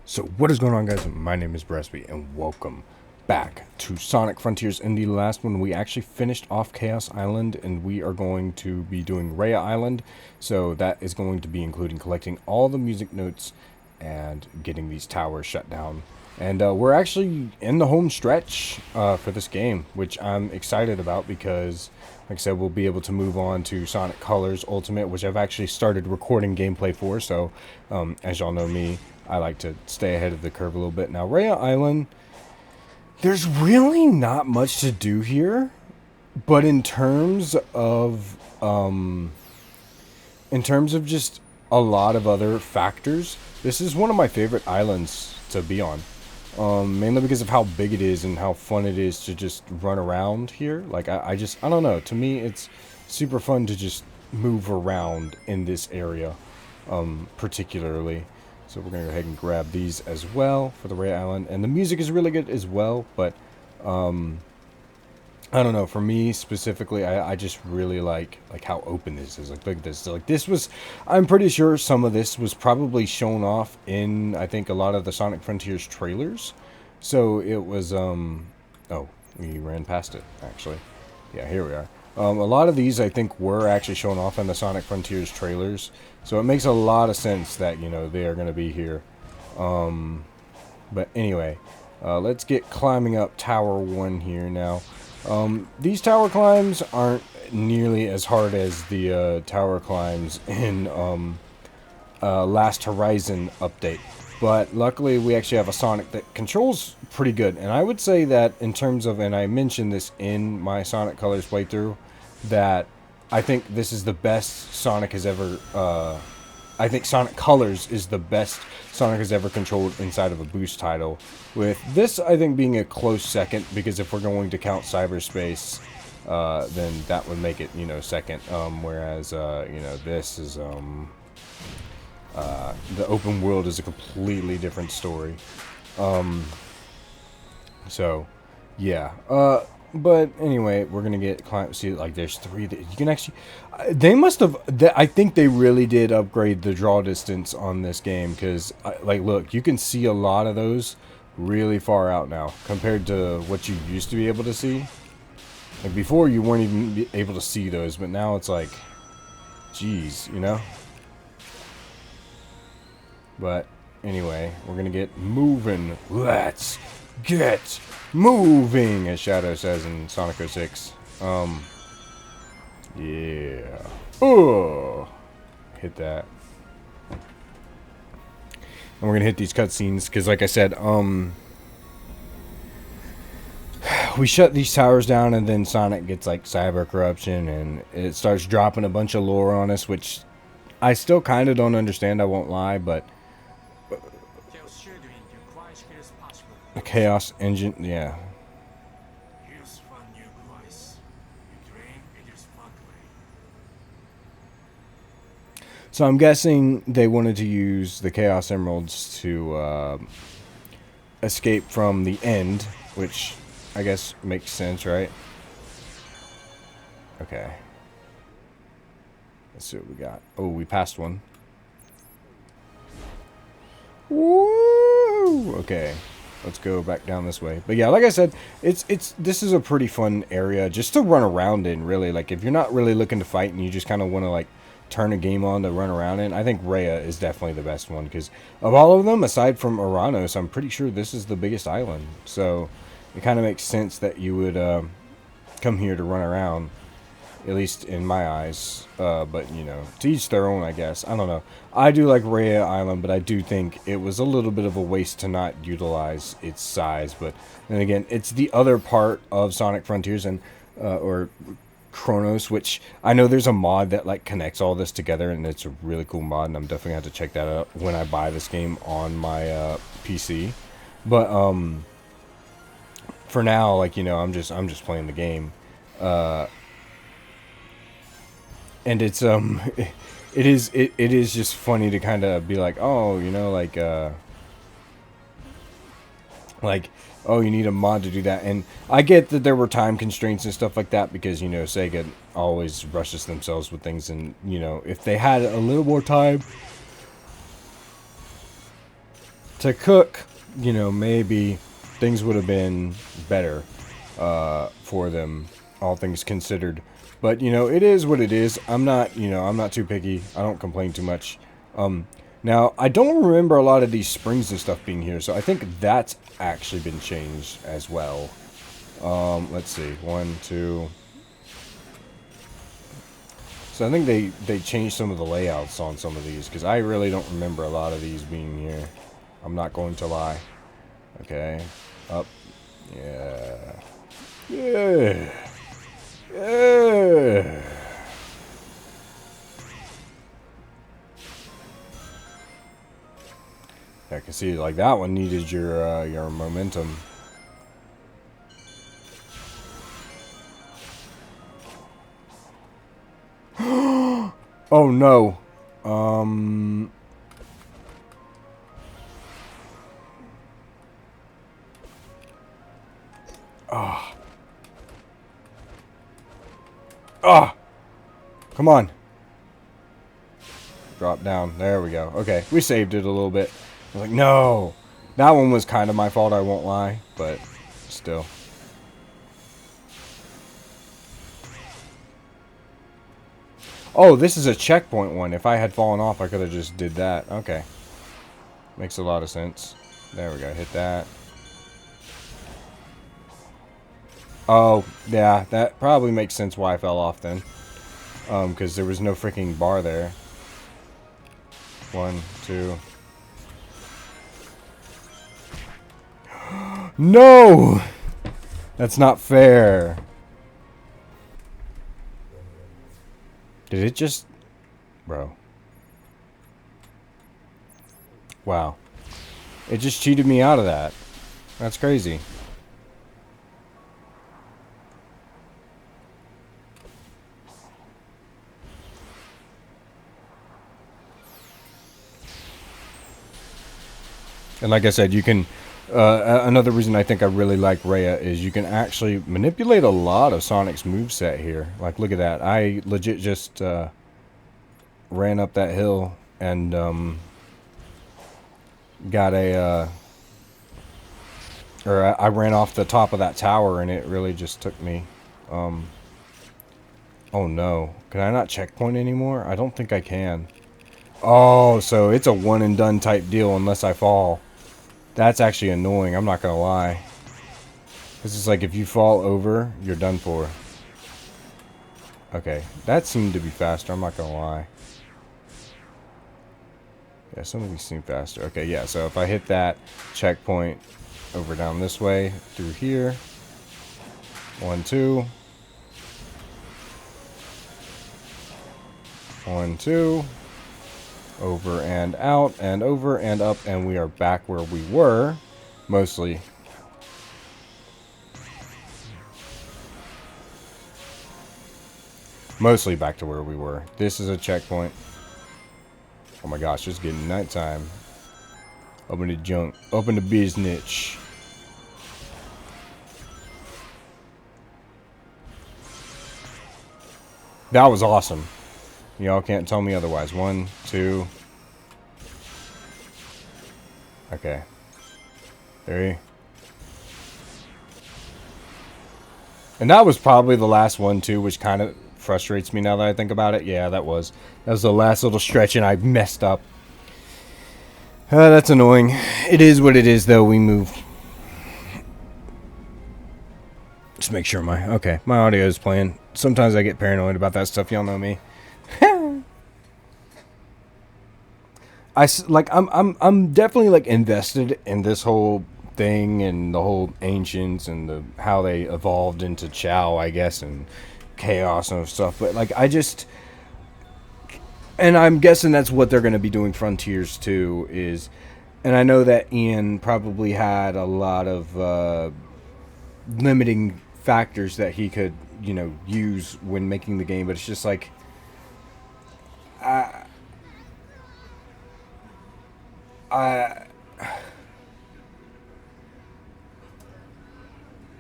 So what is going on, guys? My name is Bresby and welcome back to Sonic Frontiers. In the last one we actually finished off Chaos Island and we are going to be doing Rhea Island. So that is going to be including collecting all the music notes and getting these towers shut down. And we're actually in the home stretch for this game, which I'm excited about because, like I said, we'll be able to move on to Sonic Colors Ultimate, which I've actually started recording gameplay for. So, as y'all know me, I like to stay ahead of the curve a little bit. Now, Rhea Island, there's really not much to do here, but in terms of just a lot of other factors, this is one of my favorite islands to be on. Mainly because of how big it is and how fun it is to just run around here. Like, I don't know. To me, it's super fun to just move around in this area, particularly. So we're going to go ahead and grab these as well for the Rhea Island. And the music is really good as well, but, I don't know, for me specifically, I just really like how open this is. Like, look at this. So, like, this was, I'm pretty sure some of this was probably shown off in, I think, a lot of the Sonic Frontiers trailers. So it was, oh, we ran past it, actually. Yeah, here we are. A lot of these, I think, were actually shown off in the Sonic Frontiers trailers. So it makes a lot of sense that, you know, they are going to be here. But anyway, let's get climbing up Tower 1 here now. These tower climbs aren't nearly as hard as the tower climbs in Last Horizon update. But luckily we actually have a Sonic that controls pretty good. And I would say that in terms of, and I mentioned this in my Sonic Colors playthrough, that I think this is the best Sonic has ever, I think Sonic Colors is the best Sonic has ever controlled inside of a boost title. With this, I think, being a close second, because if we're going to count cyberspace, then that would make it, you know, second. Whereas, you know, this is, the open world is a completely different story. So, yeah. But anyway, we're gonna get climb. See, like, there's three that you can actually. They must have. I think they really did upgrade the draw distance on this game because, like, look, you can see a lot of those really far out now compared to what you used to be able to see. Like, before, you weren't even able to see those, but now it's like, geez, you know. But anyway, we're gonna get moving. Let's get moving, as Shadow says in Sonic 06. Yeah. Oh, hit that. And we're gonna hit these cutscenes because, like I said, we shut these towers down, and then Sonic gets like cyber corruption, and it starts dropping a bunch of lore on us, which I still kind of don't understand. I won't lie, but the Chaos Engine, yeah. So I'm guessing they wanted to use the Chaos Emeralds to escape from the end, which I guess makes sense, right? Okay. Let's see what we got. Oh, we passed one. Woo! Okay. Let's go back down this way. But yeah, like I said, this is a pretty fun area just to run around in, really. Like, if you're not really looking to fight and you just kind of want to, like, turn a game on to run around in, I think Rhea is definitely the best one, because of all of them, aside from Uranos, I'm pretty sure this is the biggest island. So it kind of makes sense that you would come here to run around, at least in my eyes. But, you know, to each their own, I guess. I don't know. I do like Rhea Island, but I do think it was a little bit of a waste to not utilize its size. But then again, it's the other part of Sonic Frontiers, and or Chronos, which I know there's a mod that, like, connects all this together, and it's a really cool mod, and I'm definitely going to have to check that out when I buy this game on my PC. But for now, like, you know, I'm just playing the game. And it's it is just funny to kind of be like, oh, you know, like oh, you need a mod to do that. And I get that there were time constraints and stuff like that because, you know, Sega always rushes themselves with things. And, you know, if they had a little more time, to cook, you know, maybe things would have been better for them, all things considered. But, you know, it is what it is. I'm not, you know, I'm not too picky. I don't complain too much. Now, I don't remember a lot of these springs and stuff being here, so I think that's actually been changed as well. Let's see. 1, 2. So I think they changed some of the layouts on some of these, because I really don't remember a lot of these being here. I'm not going to lie. Okay. Up. Yeah. Yeah. Yeah. I can see, like, that one needed your momentum. Oh no. Ah. Ah. Come on. Drop down. There we go. Okay, we saved it a little bit. I was like, no. That one was kind of my fault, I won't lie, but still. Oh, this is a checkpoint one. If I had fallen off, I could have just did that. Okay. Makes a lot of sense. There we go. Hit that. Oh, yeah. That probably makes sense why I fell off then. Because there was no freaking bar there. 1, 2. No! That's not fair. Did it just... Bro. Wow. It just cheated me out of that. That's crazy. And like I said, you can... another reason I think I really like Rhea is you can actually manipulate a lot of Sonic's moveset here. Like, look at that. I legit just ran up that hill and got a... or I ran off the top of that tower and it really just took me... oh no. Can I not checkpoint anymore? I don't think I can. Oh, so it's a one and done type deal unless I fall. That's actually annoying, I'm not gonna lie. This is like if you fall over, you're done for. Okay, that seemed to be faster, I'm not gonna lie. Yeah, some of these seem faster. Okay, yeah, so if I hit that checkpoint over down this way, through here. 1, 2. 1, 2. Over and out, and over and up, and we are back where we were, mostly. Mostly back to where we were. This is a checkpoint. Oh my gosh, it's getting nighttime. Open the junk. Open the business. That was awesome. Y'all can't tell me otherwise. 1, 2. Okay. 3. And that was probably the last one too, which kind of frustrates me now that I think about it. Yeah, that was the last little stretch and I messed up. That's annoying. It is what it is though. We moved. Just make sure my audio is playing. Sometimes I get paranoid about that stuff. Y'all know me. I'm definitely like invested in this whole thing and the whole ancients and how they evolved into Chow, I guess, and chaos and stuff. But like and I'm guessing that's what they're going to be doing Frontiers too. And I know that Ian probably had a lot of limiting factors that he could, you know, use when making the game, but it's just like I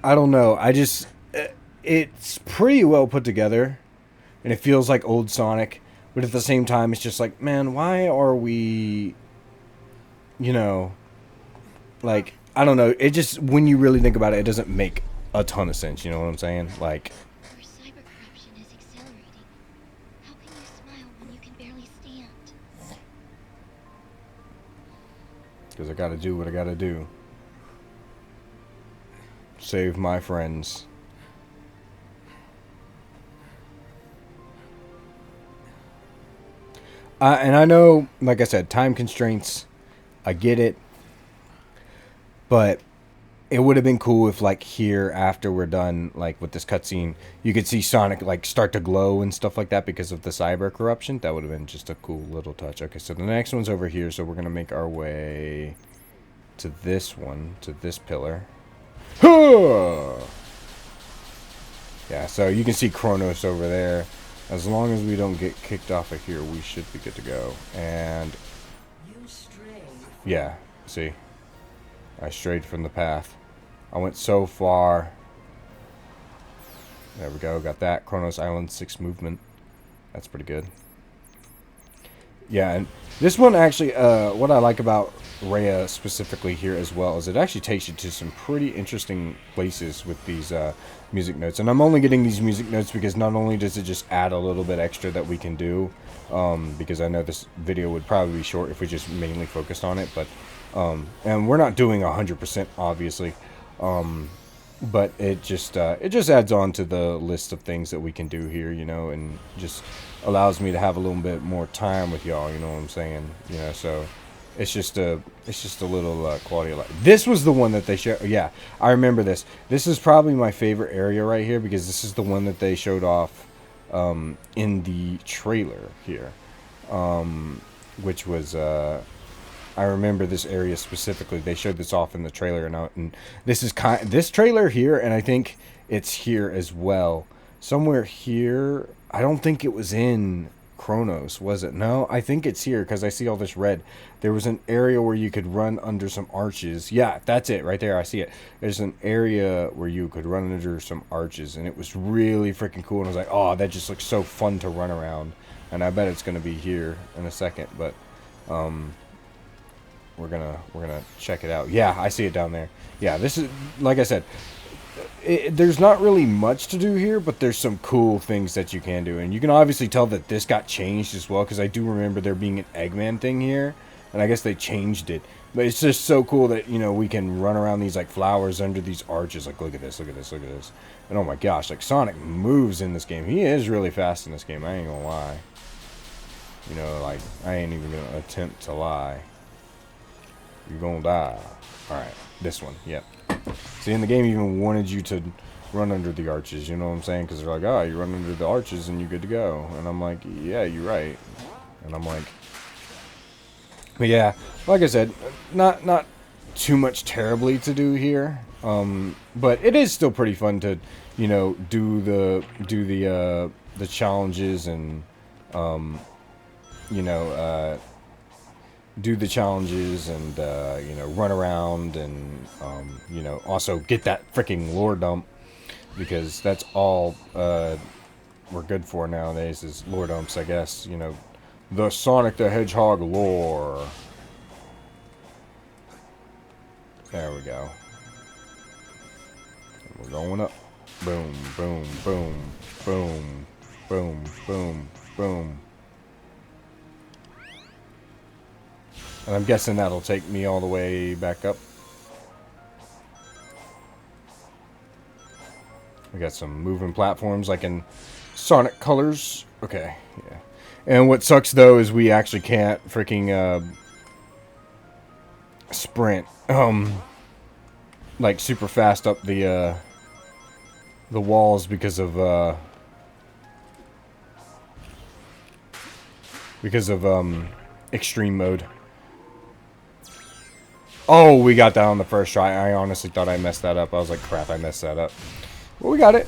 don't know. It's pretty well put together, and it feels like old Sonic, but at the same time, it's just like, man, why are we, you know, like, I don't know. It just, when you really think about it, it doesn't make a ton of sense. You know what I'm saying? Like, Our cyber corruption is accelerating. How can you smile when you can barely stand? because I got to do what I got to do. Save my friends. And I know, like I said, time constraints. I get it. But it would have been cool if, like, here, after we're done, like, with this cutscene, you could see Sonic, like, start to glow and stuff like that because of the cyber corruption. That would have been just a cool little touch. Okay, so the next one's over here, so we're going to make our way to this one, to this pillar. Yeah, so you can see Kronos over there. As long as we don't get kicked off of here, we should be good to go. And yeah, see, I strayed from the path. I went so far. There we go, got that. Kronos Island 6 movement. That's pretty good. Yeah, and this one actually, what I like about Rhea specifically here as well is it actually takes you to some pretty interesting places with these music notes. And I'm only getting these music notes because not only does it just add a little bit extra that we can do, because I know this video would probably be short if we just mainly focused on it, but and we're not doing 100% obviously, but it just adds on to the list of things that we can do here, you know, and just allows me to have a little bit more time with y'all, you know what I'm saying, you know. So it's just a little quality of life. This was the one that they showed. Yeah, I remember this. This is probably my favorite area right here because this is the one that they showed off in the trailer here, which was I remember this area specifically. They showed this off in the trailer, and this is this trailer here, and I think it's here as well, somewhere here. I don't think it was in Kronos, was it? No, I think it's here because I see all this red. There was an area where you could run under some arches. Yeah, that's it right there. I see it. There's an area where you could run under some arches, and it was really freaking cool. And I was like, oh, that just looks so fun to run around. And I bet it's gonna be here in a second, but we're gonna check it out. Yeah, I see it down there. Yeah, this is, like I said, there's not really much to do here, but there's some cool things that you can do, and you can obviously tell that this got changed as well, because I do remember there being an Eggman thing here, and I guess they changed it. But it's just so cool that, you know, we can run around these like flowers under these arches. Like, look at this, look at this, look at this. And oh my gosh, like Sonic moves in this game. He is really fast in this game, I ain't gonna lie. You know, like, I ain't even gonna attempt to lie. You're gonna die. Alright, this one, yep. See, in the game even wanted you to run under the arches, you know what I'm saying? Because they're like, oh, you run under the arches and you're good to go. And I'm like, yeah, you're right. And I'm like, but yeah, like I said, not too much terribly to do here. But it is still pretty fun to, you know, do the challenges and, you know, do the challenges and, you know, run around and, you know, also get that freaking lore dump, because that's all we're good for nowadays is lore dumps, I guess. You know, the Sonic the Hedgehog lore. There we go. And we're going up. Boom, boom, boom, boom, boom, boom, boom. And I'm guessing that'll take me all the way back up. We got some moving platforms like in Sonic Colors. Okay, yeah. And what sucks though is we actually can't freaking sprint like super fast up the walls because of extreme mode. Oh, we got that on the first try. I honestly thought I messed that up. I was like, crap, I messed that up. Well, we got it.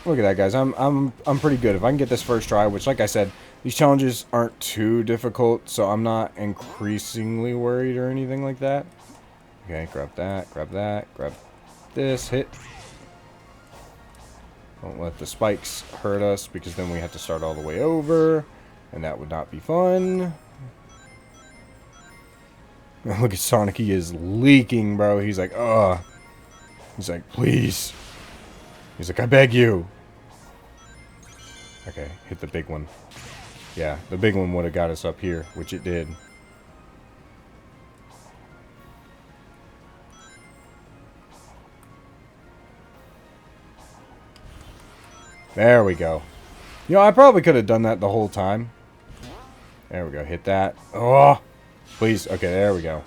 Look at that, guys. I'm pretty good. If I can get this first try, which, like I said, these challenges aren't too difficult, so I'm not increasingly worried or anything like that. Okay, grab that, grab this, hit. Don't let the spikes hurt us, because then we have to start all the way over, and that would not be fun. Look at Sonic. He is leaking, bro. He's like, ugh. He's like, please. He's like, I beg you. Okay, hit the big one. Yeah, the big one would have got us up here, which it did. There we go. You know, I probably could have done that the whole time. There we go. Hit that. Oh, please. Okay, there we go.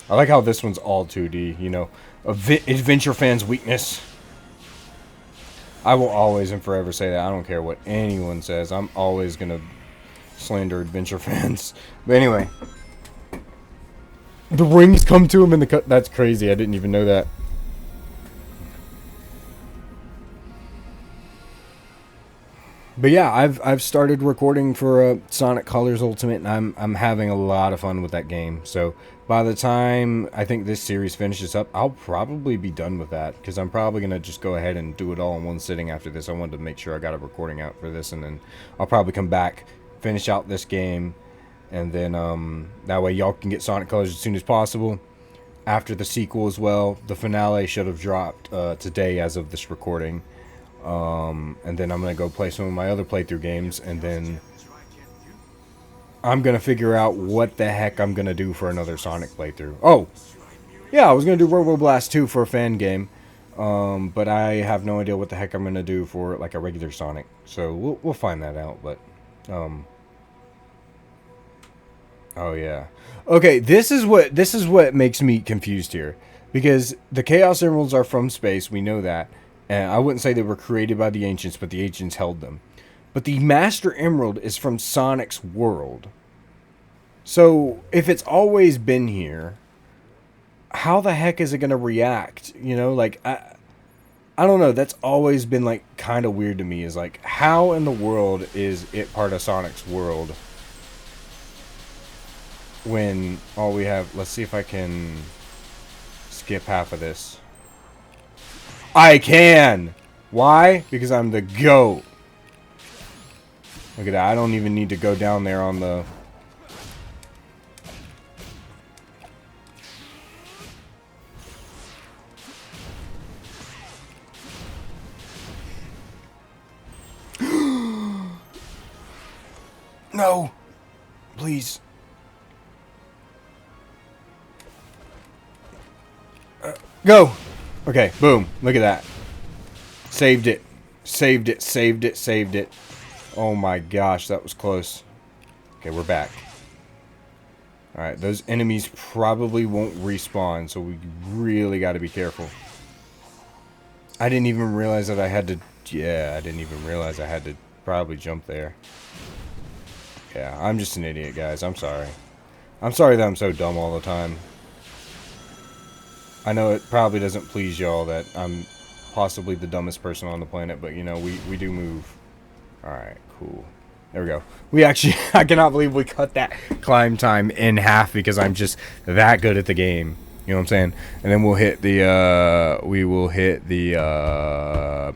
I like how this one's all 2D, you know. Adventure fans' weakness. I will always and forever say that. I don't care what anyone says. I'm always going to slander adventure fans. But anyway. The rings come to him in the cut. That's crazy. I didn't even know that. But yeah, I've started recording for Sonic Colors Ultimate, and I'm having a lot of fun with that game. So by the time I think this series finishes up, I'll probably be done with that, because I'm probably gonna just go ahead and do it all in one sitting after this. I wanted to make sure I got a recording out for this, and then I'll probably come back, finish out this game, and then that way y'all can get Sonic Colors as soon as possible. After the sequel as well, the finale should have dropped today as of this recording. And then I'm going to go play some of my other playthrough games, and then I'm going to figure out what the heck I'm going to do for another Sonic playthrough. Oh, yeah, I was going to do Robo Blast 2 for a fan game, but I have no idea what the heck I'm going to do for like a regular Sonic. So we'll find that out, but oh yeah. Okay, this is what makes me confused here, because the Chaos Emeralds are from space, we know that. And I wouldn't say they were created by the Ancients, but the Ancients held them. But the Master Emerald is from Sonic's world. So, if it's always been here, how the heck is it going to react? You know, like, I don't know. That's always been, like, kind of weird to me. Is, like, how in the world is it part of Sonic's world? When all we have... Let's see if I can skip half of this. I can! Why? Because I'm the GOAT. Look at that. I don't even need to go down there on the... No! Please. Go! Okay, boom. Look at that. Saved it. Saved it, saved it, saved it. Oh my gosh, that was close. Okay, we're back. Alright, those enemies probably won't respawn, so we really got to be careful. I didn't even realize that I had to... Yeah, I didn't even realize I had to probably jump there. Yeah, I'm just an idiot, guys. I'm sorry. I'm sorry that I'm so dumb all the time. I know it probably doesn't please y'all that I'm possibly the dumbest person on the planet, but, you know, we do move. Alright, cool. There we go. We actually... I cannot believe we cut that climb time in half because I'm just that good at the game. You know what I'm saying? And then we'll hit the, we will hit the,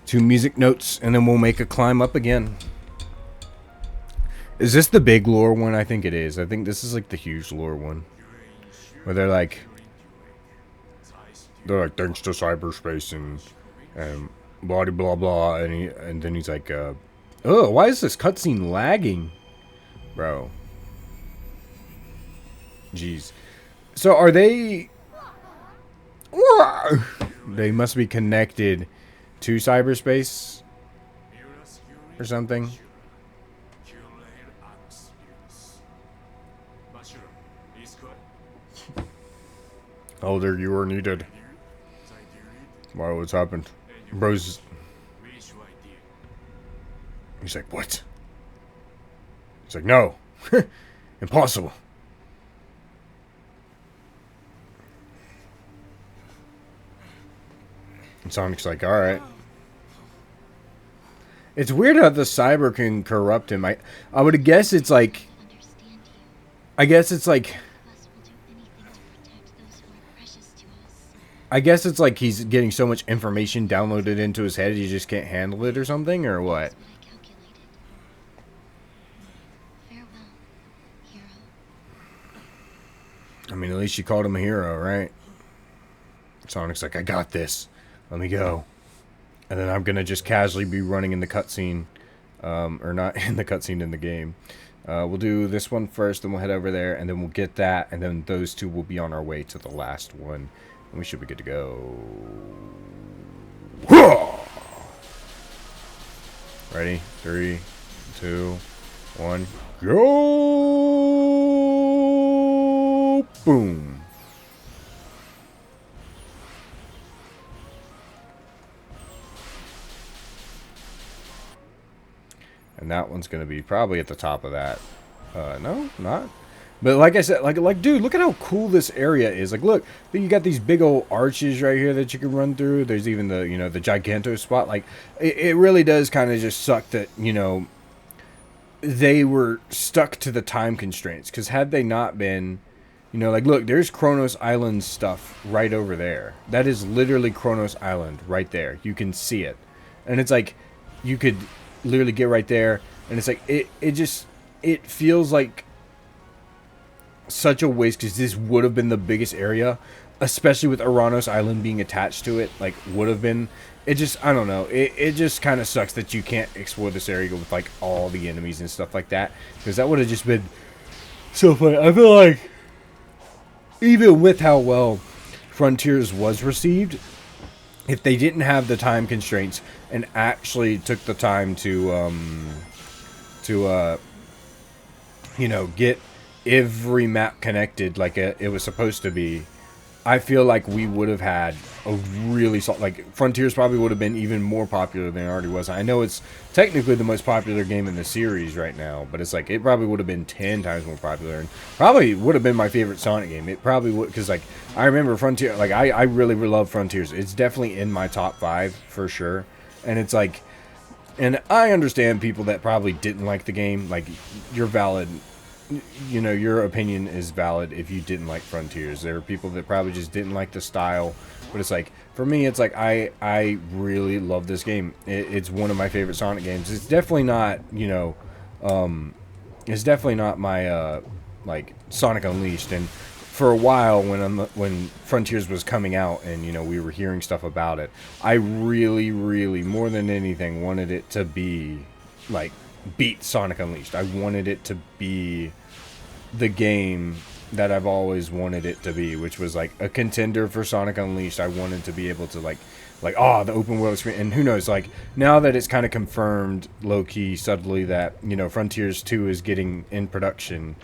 2 music notes, and then we'll make a climb up again. Is this the big lore one? I think it is. I think this is, like, the huge lore one. Where they're like, thanks to cyberspace and blah blah blah, and then he's like, oh, why is this cutscene lagging, bro? Jeez. So are they? They must be connected to cyberspace or something. Elder, you are needed. Why? What's happened? Bro's... He's like, what? He's like, no. Impossible. And Sonic's like, alright. It's weird how the cyber can corrupt him. I would guess it's like... I guess it's like... I guess it's like he's getting so much information downloaded into his head he just can't handle it or something, or what? I mean, at least you called him a hero, right? Sonic's like, I got this. Let me go. And then I'm gonna just casually be running in the cutscene, or not in the cutscene in the game. We'll do this one first, then we'll head over there, and then we'll get that, and then those two will be on our way to the last one, and we should be good to go. Ready? 3, 2, 1, go! Boom. And that one's gonna be probably at the top of that. No, not. But like I said, like, dude, look at how cool this area is. Like, look, you got these big old arches right here that you can run through. There's even the, you know, the Giganto spot. Like, it really does kind of just suck that, you know, they were stuck to the time constraints. Because had they not been, you know, like, look, there's Kronos Island stuff right over there. That is literally Kronos Island right there. You can see it. And it's like, you could literally get right there. And it's like, it feels like such a waste, because this would have been the biggest area, especially with Uranos Island being attached to it. Like, would have been. It just, I don't know, it just kind of sucks that you can't explore this area with like all the enemies and stuff like that, because that would have just been so fun. I feel like even with how well Frontiers was received, if they didn't have the time constraints and actually took the time to you know, get every map connected like it was supposed to be, I feel like we would have had a really solid, like, Frontiers probably would have been even more popular than it already was. I know it's technically the most popular game in the series right now, but it's like, it probably would have been 10 times more popular, and probably would have been my favorite Sonic game. It probably would, because, like, I remember Frontier, like, I really love Frontiers. It's definitely in my top 5 for sure. And it's like, and I understand people that probably didn't like the game. Like, you're valid. You know, your opinion is valid if you didn't like Frontiers. There are people that probably just didn't like the style, but it's like, for me, it's like, I really love this game. It's one of my favorite Sonic games. It's definitely not, you know, it's definitely not my like Sonic Unleashed. And for a while, when Frontiers was coming out and, you know, we were hearing stuff about it, I really, really, more than anything, wanted it to be like beat Sonic Unleashed. I wanted it to be the game that I've always wanted it to be, which was like a contender for Sonic Unleashed. I wanted to be able to like the open world experience. And who knows, like, now that it's kind of confirmed low-key subtly that, you know, Frontiers 2 is getting in production,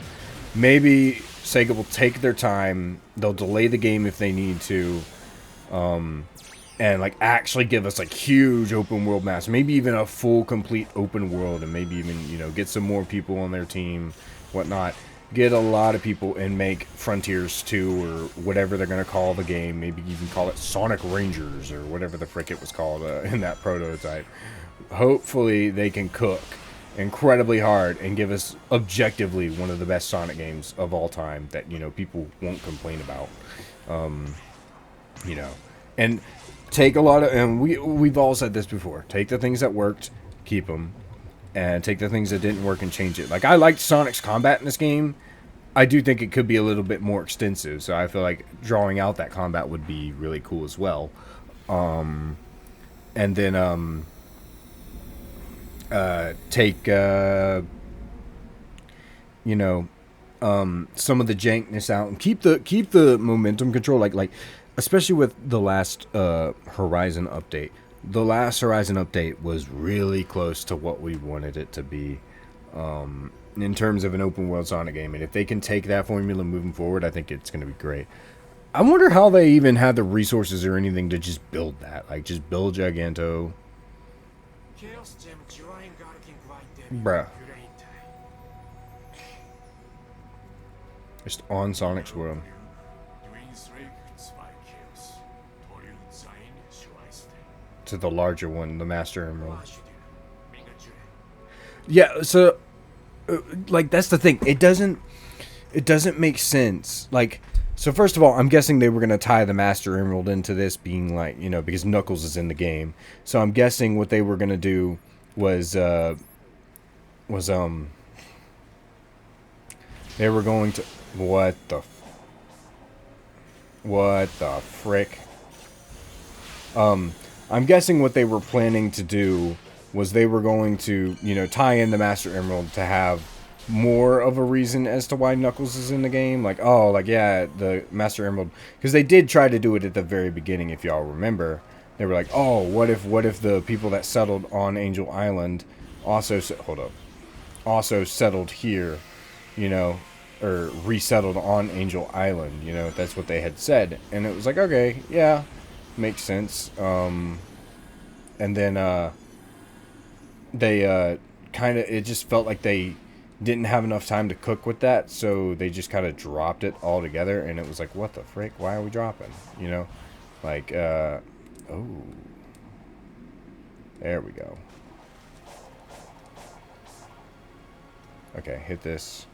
maybe Sega will take their time, they'll delay the game if they need to, and like actually give us like huge open world maps, maybe even a full complete open world, and maybe even, you know, get some more people on their team, whatnot, get a lot of people and make Frontiers 2 or whatever they're going to call the game, maybe even call it Sonic Rangers or whatever the frick it was called in that prototype. Hopefully they can cook incredibly hard and give us objectively one of the best Sonic games of all time that, you know, people won't complain about. You know, and take a lot of, and we've all said this before, take the things that worked, keep them, and take the things that didn't work and change it. Like, I liked Sonic's combat in this game. I do think it could be a little bit more extensive, so I feel like drawing out that combat would be really cool as well. And then take you know, some of the jankness out and keep the momentum control, like especially with the last Horizon update. The last Horizon update was really close to what we wanted it to be, in terms of an open world Sonic game. And if they can take that formula moving forward, I think it's going to be great. I wonder how they even had the resources or anything to just build that. Like, just build Giganto. Bruh. Just on Sonic's world. To the larger one, the Master Emerald. Yeah, so like, that's the thing. It doesn't make sense. Like, so first of all, I'm guessing they were gonna tie the Master Emerald into this, being like, you know, because Knuckles is in the game. So I'm guessing what they were gonna do was they were going to, what the What the frick? I'm guessing what they were planning to do was they were going to, you know, tie in the Master Emerald to have more of a reason as to why Knuckles is in the game. Like, oh, like, yeah, the Master Emerald. Because they did try to do it at the very beginning, if y'all remember. They were like, oh, what if the people that settled on Angel Island also, hold up, also settled here, you know, or resettled on Angel Island, you know, that's what they had said. And it was like, okay, yeah, makes sense. And then they kind of, it just felt like they didn't have enough time to cook with that, so they just kind of dropped it all together, and it was like, what the frick, why are we dropping, you know, like, oh, there we go. Okay, hit this.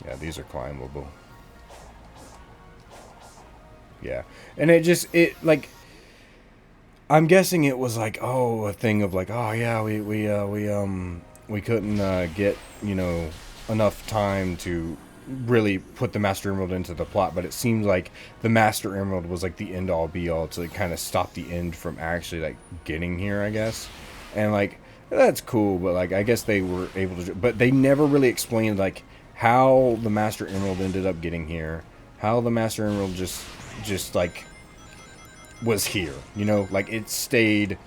Yeah, these are climbable. Yeah, and like, I'm guessing it was like, oh, a thing of like, oh yeah, we couldn't get, you know, enough time to really put the Master Emerald into the plot, but it seemed like the Master Emerald was like the end all be all to like, kind of stop the end from actually like getting here, I guess. And like, that's cool, but like, I guess they were able to, but they never really explained like how the Master Emerald ended up getting here, how the Master Emerald just like was here, you know, like it stayed,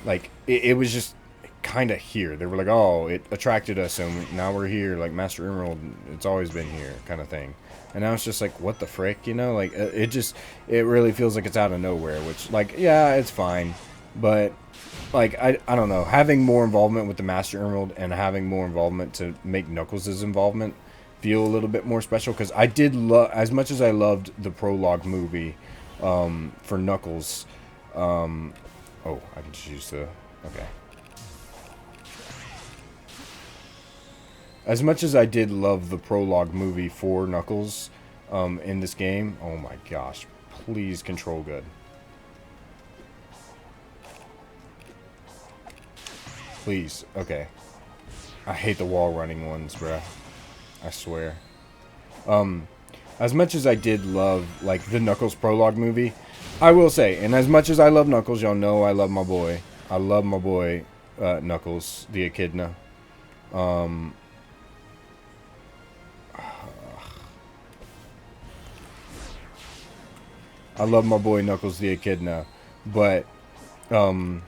like it was just kind of here. They were like, oh, it attracted us and now we're here, like Master Emerald, it's always been here, kind of thing. And now it's just like, what the frick, you know, like it really feels like it's out of nowhere, which, like, yeah, it's fine, but like, I don't know, having more involvement with the Master Emerald and having more involvement to make Knuckles' involvement feel a little bit more special, because I did love, as much as I loved the prologue movie for Knuckles, oh, I can just use the, okay. As much as I did love the prologue movie for Knuckles in this game, oh my gosh, please control good. Please, okay. I hate the wall running ones, bruh. I swear. As much as I did love, like, the Knuckles prologue movie, I will say, and as much as I love Knuckles, y'all know I love my boy. I love my boy, Knuckles, the Echidna. I love my boy Knuckles the Echidna, but I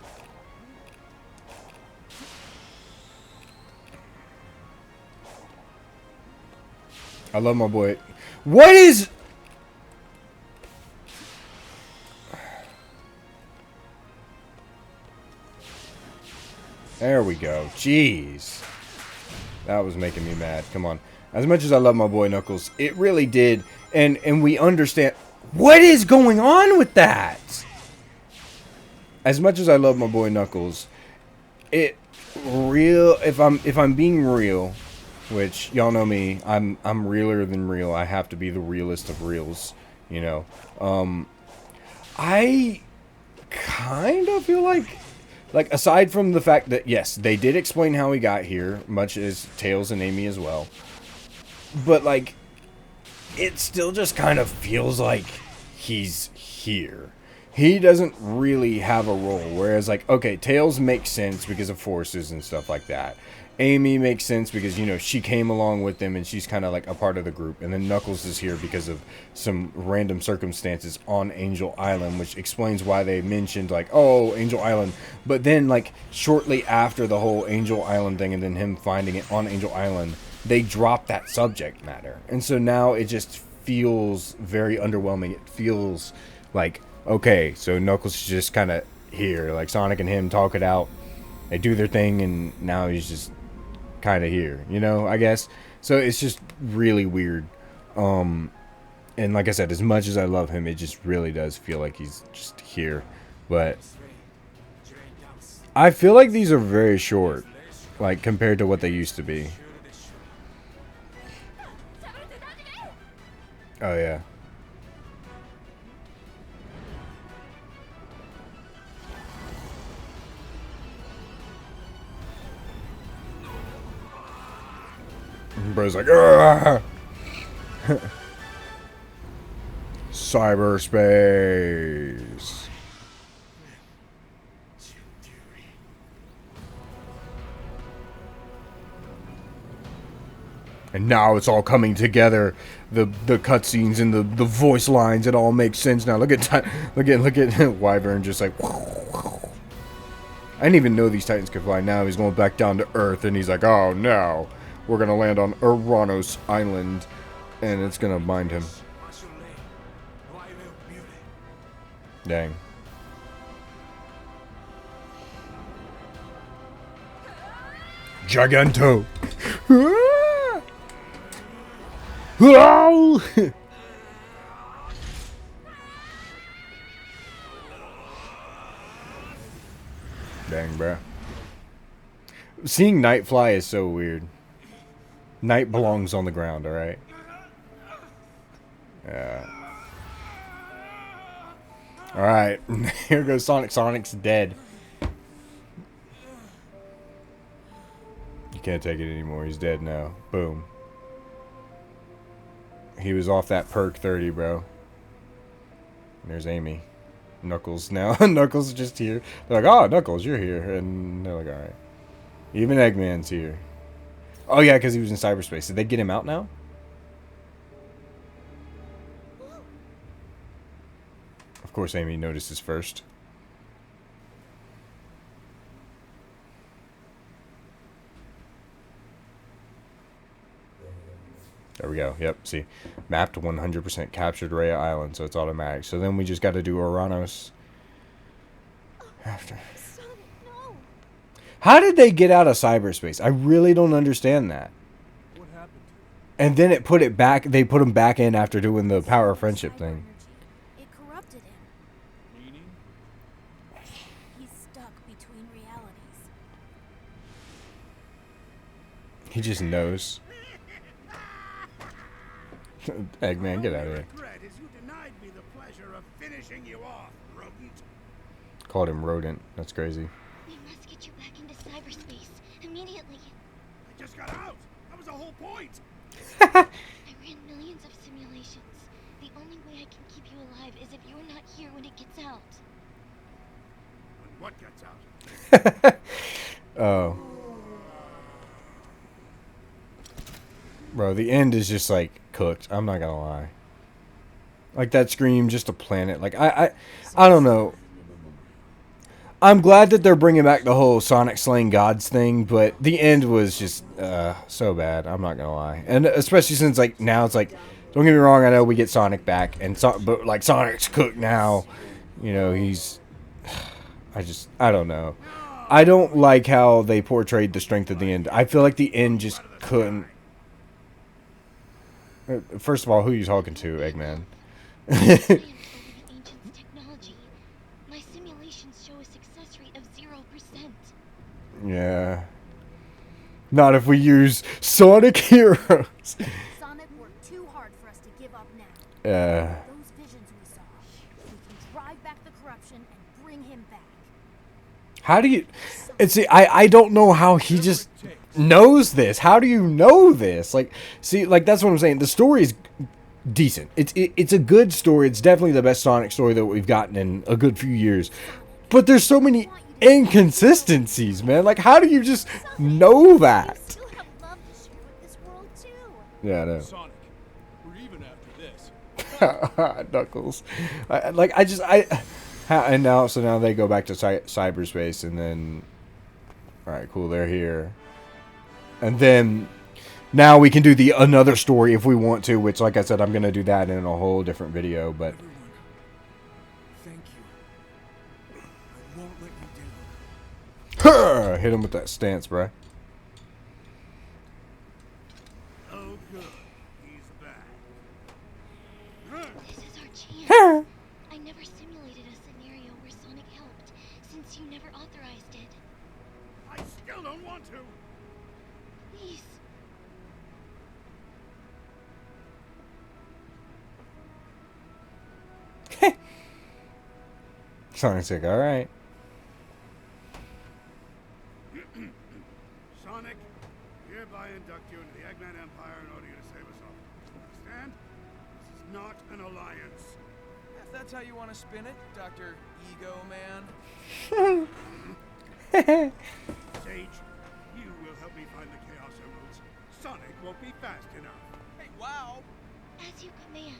love my boy. What is? There we go. Jeez, that was making me mad. Come on. As much as I love my boy Knuckles, it really did, and we understand what is going on with that. As much as I love my boy Knuckles, it real, if I'm being real, which y'all know me, I'm realer than real. I have to be the realest of reals, you know. I kind of feel like, aside from the fact that yes, they did explain how he got here, much as Tails and Amy as well, but like, it still just kind of feels like he's here. He doesn't really have a role. Whereas, like, okay, Tails makes sense because of forces and stuff like that. Amy makes sense because, you know, she came along with them and she's kind of like a part of the group. And then Knuckles is here because of some random circumstances on Angel Island, which explains why they mentioned, like, oh, Angel Island. But then, like, shortly after the whole Angel Island thing and then him finding it on Angel Island, they dropped that subject matter. And so now it just feels very underwhelming. It feels like, okay, so Knuckles is just kind of here. Like, Sonic and him talk it out. They do their thing, and now he's just kind of here, you know, I guess. So it's just really weird. And like I said, as much as I love him, it just really does feel like he's just here. But I feel like these are very short, like, compared to what they used to be. Oh, yeah. Bro's like, argh! Cyberspace. And now it's all coming together. The cutscenes and the voice lines, it all makes sense now. Look at Wyvern just like. I didn't even know these Titans could fly. Now he's going back down to Earth, and he's like, oh no, we're gonna land on Uranus Island, and it's gonna bind him. Dang. Giganto. Dang, bruh. Seeing Night fly is so weird. Night belongs on the ground, alright? Yeah. Alright, here goes Sonic. Sonic's dead. You can't take it anymore. He's dead now. Boom. He was off that perk 30, bro. And there's Amy. Knuckles now. Knuckles is just here. They're like, oh, Knuckles, you're here. And they're like, alright. Even Eggman's here. Oh, yeah, because he was in cyberspace. Did they get him out now? Of course, Amy notices first. There we go. Yep, see. Mapped 100%. Captured Rhea Island, so it's automatic. So then we just got to do Uranus after. Sonic, no. How did they get out of cyberspace? I really don't understand that. What happened? And then it put it back. They put him back in after doing the power of friendship thing. It corrupted him. Meaning? He's stuck between realities. He just knows. Eggman, get out of here. Regret is you denied me the pleasure of finishing you off, rodent. Called him rodent. That's crazy. We must get you back into cyberspace immediately. I just got out. That was the whole point. I ran millions of simulations. The only way I can keep you alive is if you're not here when it gets out. When what gets out? Oh. Bro, the end is just like cooked. I'm not gonna lie. Like that scream, just a planet. Like I don't know. I'm glad that they're bringing back the whole Sonic slaying gods thing, but the end was just so bad. I'm not gonna lie, and especially since like now it's like, don't get me wrong, I know we get Sonic back, and but like Sonic's cooked now. You know he's. I don't know. I don't like how they portrayed the strength of the end. I feel like the end just couldn't. First of all, who are you talking to, Eggman? I am over the ancient's technology. My simulations show a success rate of 0%. Yeah. Not if we use Sonic Heroes. Sonic worked too hard for us to give up now. Yeah. Those visions we saw, we can drive back the corruption and bring him back. How do you... And see, I don't know how he just knows this. How do you know this? Like, see, like, that's what I'm saying. The story is decent. It's a good story. It's definitely the best Sonic story that we've gotten in a good few years. But there's so many inconsistencies, man. Like, how do you just know You that? still have love to share with this world too. Yeah, I know. Sonic, we're even after this. Knuckles. And now, so now they go back to cyberspace, and then, all right, cool, they're here, and then now we can do another story if we want to, which, like I said, I'm gonna do that in a whole different video, but Everyone, thank you. I won't let you down. hit him with that stance, bruh. Oh, good. He's back. This is our chance. I never simulated a scenario where Sonic helped, since you never authorized it. I still don't want to. Please. Sonic's like, all right. Sonic, hereby induct you into the Eggman Empire in order you to save us all. understand? This is not an alliance. If that's how you want to spin it, Dr. Ego Man. Sage, you will help me find the Chaos Emeralds. Sonic won't be fast enough. Hey, wow! As you command.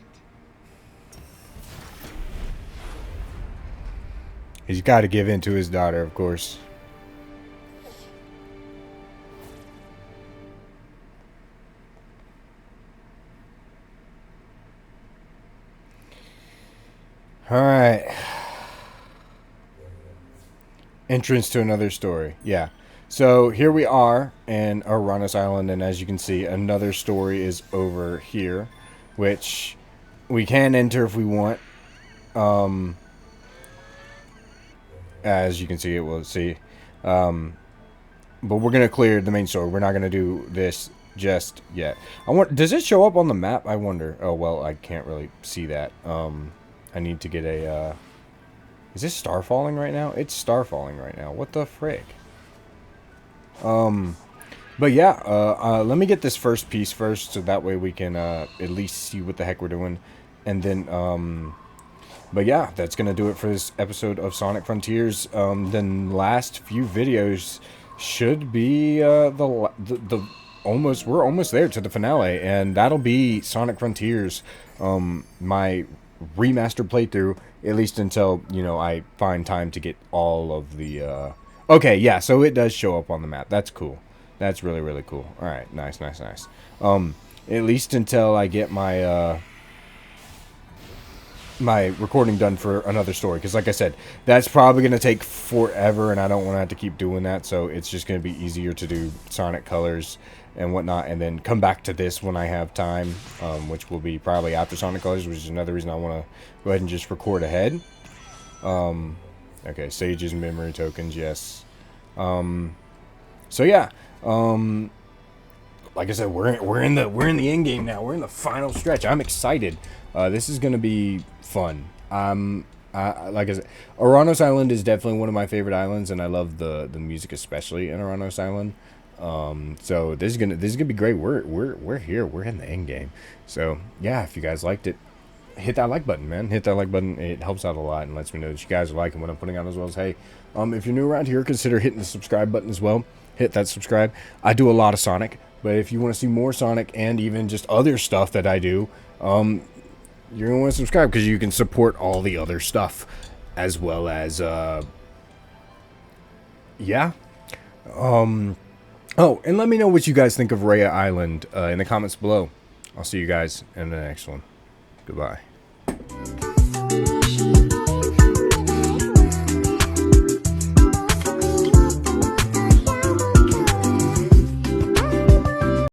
He's got to give in to his daughter, of course. All right. Entrance to another story. Yeah. So here we are in Uranus Island, and as you can see, another story is over here, which we can enter if we want. As you can see, it will see. But we're gonna clear the main story. We're not gonna do this just yet. I want. Does it show up on the map? I wonder. Oh well, I can't really see that. I need to get a. Is this star falling right now? It's star falling right now. What the frick? But yeah. Let me get this first piece first, so that way we can at least see what the heck we're doing, and then But yeah, that's gonna do it for this episode of Sonic Frontiers. The last few videos should be the almost we're almost there to the finale, and that'll be Sonic Frontiers, my remastered playthrough, at least until I find time to get all of the. Okay, yeah, so it does show up on the map. That's cool. That's really really cool. All right, nice. At least until I get my. My recording done for another story, because like I said, that's probably going to take forever, and I don't want to have to keep doing that, so it's just going to be easier to do Sonic Colors and whatnot, and then come back to this when I have time, which will be probably after Sonic Colors, which is another reason I want to go ahead and just record ahead. Okay, Sage's memory tokens, yes. So yeah, like I said, we're in the end game now. We're in the final stretch. I'm excited. This is gonna be fun. Like I said, Uranus Island is definitely one of my favorite islands, and I love the music, especially in Uranus Island. So this is gonna be great. We're here. We're in the end game. So yeah, if you guys liked it, hit that like button, man. Hit that like button. It helps out a lot and lets me know that you guys are liking what I'm putting out, as well as, hey, if you're new around here, consider hitting the subscribe button as well. Hit that subscribe. I do a lot of Sonic, but if you want to see more Sonic and even just other stuff that I do, you're going to want to subscribe, because you can support all the other stuff, as well as, yeah. Oh, and let me know what you guys think of Rhea Island in the comments below. I'll see you guys in the next one. Goodbye.